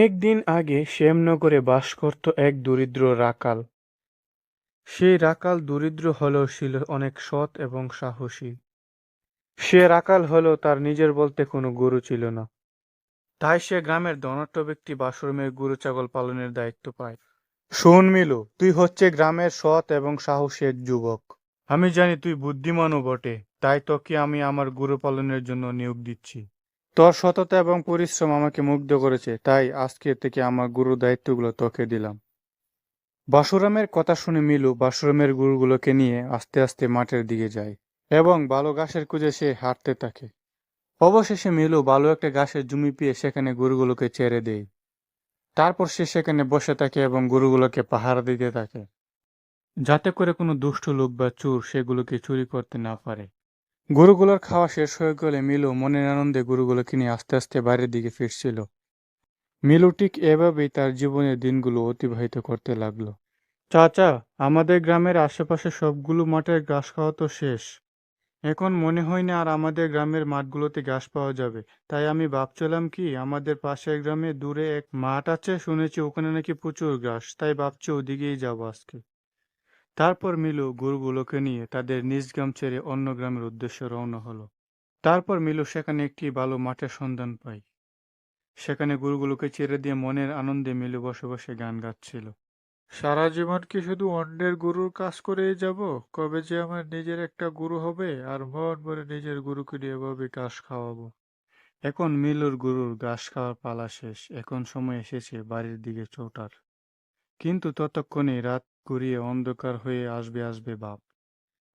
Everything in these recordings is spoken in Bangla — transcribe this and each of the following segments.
একদিন আগে শ্যামনগরে বাস করত এক দরিদ্র রাখাল। সেই রাখাল দরিদ্র হলেও ছিল অনেক সৎ এবং সাহসী। সে রাখাল হলেও তার নিজের বলতে কোনো গরু ছিল না। তাই সে গ্রামের ধনাঢ্য ব্যক্তি বাসুরমের গরু ছাগল পালনের দায়িত্ব পায়। শোন মিলু, তুই হচ্ছে গ্রামের সৎ এবং সাহসী এক যুবক। আমি জানি তুই বুদ্ধিমানও বটে, তাই তোকে আমি আমার গরু পালনের জন্য নিয়োগ দিচ্ছি। তোর সততা এবং পরিশ্রম আমাকে মুগ্ধ করেছে, তাই আজকে থেকে আমার গুরু দায়িত্বগুলো তোকে দিলাম। বাসুরামের কথা শুনে মিলু বাসুরামের গরুগুলোকে নিয়ে আস্তে আস্তে মাঠের দিকে যায় এবং ভালো ঘাসের খুঁজে সে হাঁটতে থাকে। অবশেষে মিলু ভালো একটা ঘাসের জমি পেয়ে সেখানে গরুগুলোকে ছেড়ে দেয়। তারপর সে সেখানে বসে থাকে এবং গরুগুলোকে পাহারা দিতে থাকে, যাতে করে কোনো দুষ্ট লোক বা চোর সেগুলোকে চুরি করতে না পারে। গরুগুলোর খাওয়া শেষ হয়ে গেলে মিলু মনের আনন্দে গরুগুলোকে নিয়ে আস্তে আস্তে বাড়ির দিকে ফিরছিল। মিলু ঠিক এভাবেই তার জীবনের দিনগুলো অতিবাহিত করতে লাগলো। চাচা, আমাদের গ্রামের আশেপাশে সবগুলো মাঠের ঘাস খাওয়া তো শেষ। এখন মনে হয় না আর আমাদের গ্রামের মাঠগুলোতে ঘাস পাওয়া যাবে। তাই আমি ভাবছিলাম কি, আমাদের পাশের গ্রামে দূরে এক মাঠ আছে, শুনেছি ওখানে নাকি প্রচুর ঘাস, তাই ভাবছি ওদিকেই যাবো আজকে। তারপর মিলু গরুগুলোকে নিয়ে তাদের নিজ গ্রাম ছেড়ে অন্য গ্রামের উদ্দেশ্যে রওনা হলো। তারপর মিলু সেখানে একটি ভালো মাঠের সন্ধান পায়। সেখানে গরুগুলোকে ছেড়ে দিয়ে মনের আনন্দে মিলু বসে বসে গান গাচ্ছিল। সারা জীবন কি শুধু অন্যের গরুর কাজ করেই যাব? কবে যে আমার নিজের একটা গরু হবে আর মন ভরে নিজের গরুকে নিয়ে এভাবে ঘাস খাওয়াবো। এখন মিলুর গরুর ঘাস খাওয়ার পালা শেষ, এখন সময় এসেছে বাড়ির দিকে ছোটার। কিন্তু ততক্ষণে রাত গড়িয়ে অন্ধকার হয়ে আসবে আসবে ভাব।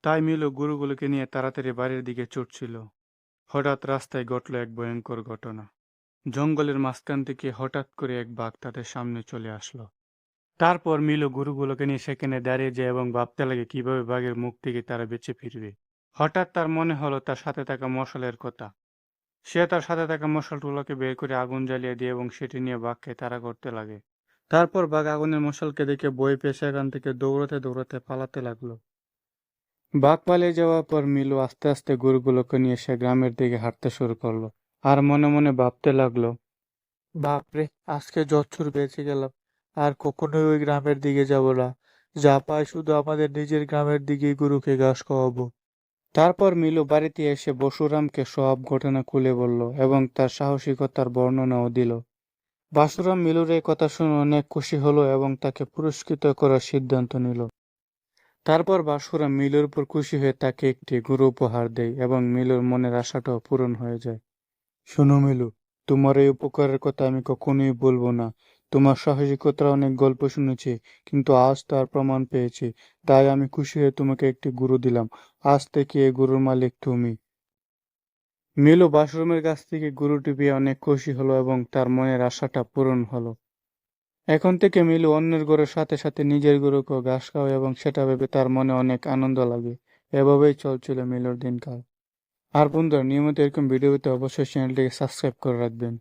তাই মিলু গরুগুলোকে নিয়ে তাড়াতাড়ি বাড়ির দিকে ছুটছিল। হঠাৎ রাস্তায় ঘটল এক ভয়ঙ্কর ঘটনা। জঙ্গলের মাঝখান থেকে হঠাৎ করে এক বাঘ তাদের সামনে চলে আসলো। তারপর মিলু গরুগুলোকে নিয়ে সেখানে দাঁড়িয়ে যায় এবং ভাবতে লাগে কিভাবে বাঘের মুখ থেকে তারা বেঁচে ফিরবে। হঠাৎ তার মনে হলো তার সাথে থাকা মশালের কথা। সে তার সাথে থাকা মশালগুলোকে বের করে আগুন জ্বালিয়ে দিয়ে এবং সেটি নিয়ে বাঘকে তাড়া করতে লাগে। তারপর বাঘ আগুনের মশালকে দেখে ভয় পেয়ে সেখান থেকে দৌড়াতে দৌড়াতে পালাতে লাগলো। বাঘ পালিয়ে যাওয়ার পর মিলু আস্তে আস্তে গরুগুলোকে নিয়ে সে গ্রামের দিকে হাঁটতে শুরু করলো। আর মনে মনে ভাবতে লাগলো, বাপরে, আজকে যচ্ছুর বেঁচে গেলাম। আর কখনোই ওই গ্রামের দিকে যাব না। যা পাই শুধু আমাদের নিজের গ্রামের দিকেই গরুকে ঘাস খাওয়াবো। তারপর মিলু বাড়িতে এসে বসুরামকে সব ঘটনা খুলে বলল এবং তার সাহসিকতার বর্ণনাও দিল। বাসুরাম মিলুর এই কথা শুনে অনেক খুশি হলো এবং তাকে পুরস্কৃত করার সিদ্ধান্ত নিল। তারপর বাসুরাম মিলুর উপর খুশি হয়ে তাকে একটি গরু উপহার দেয় এবং মিলুর মনের আশাটাও পূরণ হয়ে যায়। শোনো মিলু, তোমার এই উপকারের কথা আমি কখনোই বলবো না। তোমার সাহসিকতার অনেক গল্প শুনেছি, কিন্তু আজ তার প্রমাণ পেয়েছি। তাই আমি খুশি হয়ে তোমাকে একটি গরু দিলাম। আজ থেকে এই গরুর মালিক তুমি। মিলু বাশরুমের কাছ থেকে গরুটি পেয়ে অনেক খুশি হলো এবং তার মনের আশাটা পূরণ হলো। এখন থেকে মিলু অন্যের গরুর সাথে সাথে নিজের গরুকেও ঘাস খাওয়ায় এবং সেটা ভেবে তার মনে অনেক আনন্দ লাগে। এভাবেই চলছিল মিলুর দিনকাল। আর বন্ধুরা, নিয়মিত এরকম ভিডিও পেতে অবশ্যই চ্যানেলটিকে সাবস্ক্রাইব করে রাখবেন।